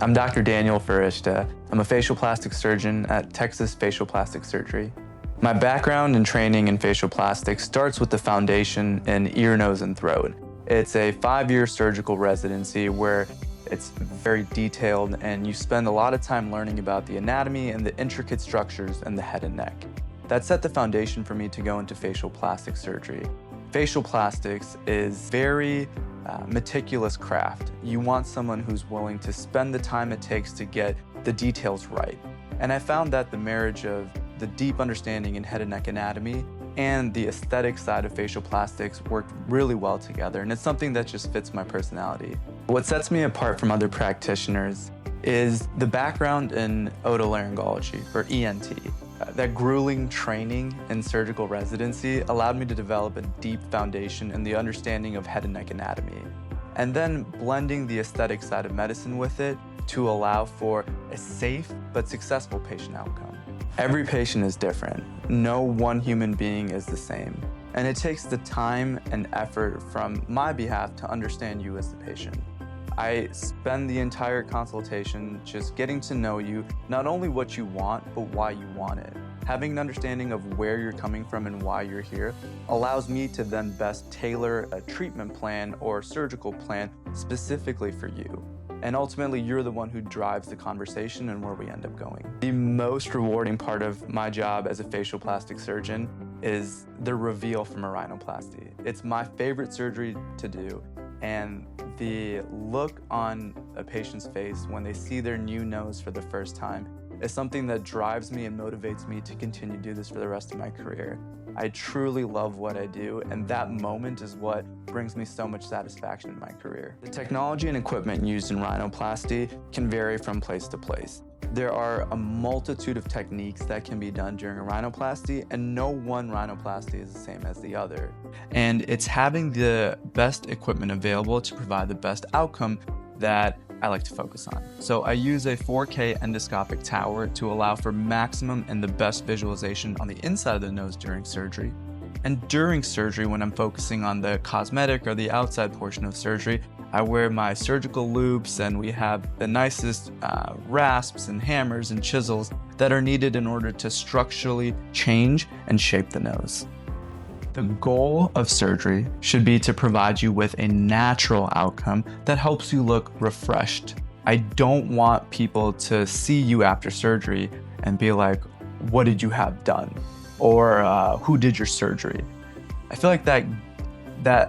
I'm Dr. Daniel Farishta. I'm a facial plastic surgeon at Texas Facial Plastic Surgery. My background and training in facial plastics starts with the foundation in ear, nose, and throat. It's a 5-year surgical residency where it's very detailed and you spend a lot of time learning about the anatomy and the intricate structures in the head and neck. That set the foundation for me to go into facial plastic surgery. Facial plastics is very meticulous craft. You want someone who's willing to spend the time it takes to get the details right. And I found that the marriage of the deep understanding in head and neck anatomy and the aesthetic side of facial plastics worked really well together, and it's something that just fits my personality. What sets me apart from other practitioners is the background in otolaryngology, or ENT. That grueling training in surgical residency allowed me to develop a deep foundation in the understanding of head and neck anatomy, and then blending the aesthetic side of medicine with it to allow for a safe but successful patient outcome. Every patient is different. No one human being is the same, and it takes the time and effort from my behalf to understand you as the patient. I spend the entire consultation just getting to know you, not only what you want, but why you want it. Having an understanding of where you're coming from and why you're here allows me to then best tailor a treatment plan or surgical plan specifically for you. And ultimately, you're the one who drives the conversation and where we end up going. The most rewarding part of my job as a facial plastic surgeon is the reveal from a rhinoplasty. It's my favorite surgery to do, and the look on a patient's face when they see their new nose for the first time is something that drives me and motivates me to continue to do this for the rest of my career. I truly love what I do, and that moment is what brings me so much satisfaction in my career. The technology and equipment used in rhinoplasty can vary from place to place. There are a multitude of techniques that can be done during a rhinoplasty, and no one rhinoplasty is the same as the other. And it's having the best equipment available to provide the best outcome that I like to focus on. So I use a 4K endoscopic tower to allow for maximum and the best visualization on the inside of the nose during surgery. And during surgery, when I'm focusing on the cosmetic or the outside portion of surgery, I wear my surgical loops, and we have the nicest rasps and hammers and chisels that are needed in order to structurally change and shape the nose. The goal of surgery should be to provide you with a natural outcome that helps you look refreshed. I don't want people to see you after surgery and be like, "What did you have done?" or "Who did your surgery?" I feel like that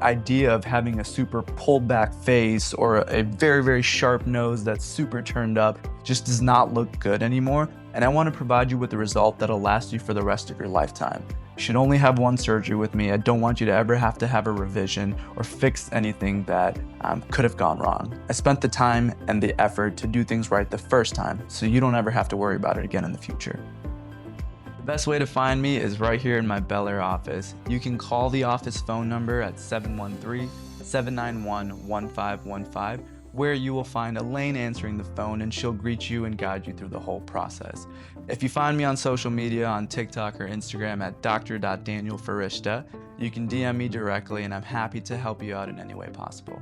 idea of having a super pulled back face or a very, very sharp nose that's super turned up just does not look good anymore. And I want to provide you with a result that'll last you for the rest of your lifetime. You should only have one surgery with me. I don't want you to ever have to have a revision or fix anything that could have gone wrong. I spent the time and the effort to do things right the first time, so you don't ever have to worry about it again in the future. The best way to find me is right here in my Bel Air office. You can call the office phone number at 713-791-1515, where you will find Elaine answering the phone, and she'll greet you and guide you through the whole process. If you find me on social media, on TikTok or Instagram at dr.danielfarishta, you can DM me directly, and I'm happy to help you out in any way possible.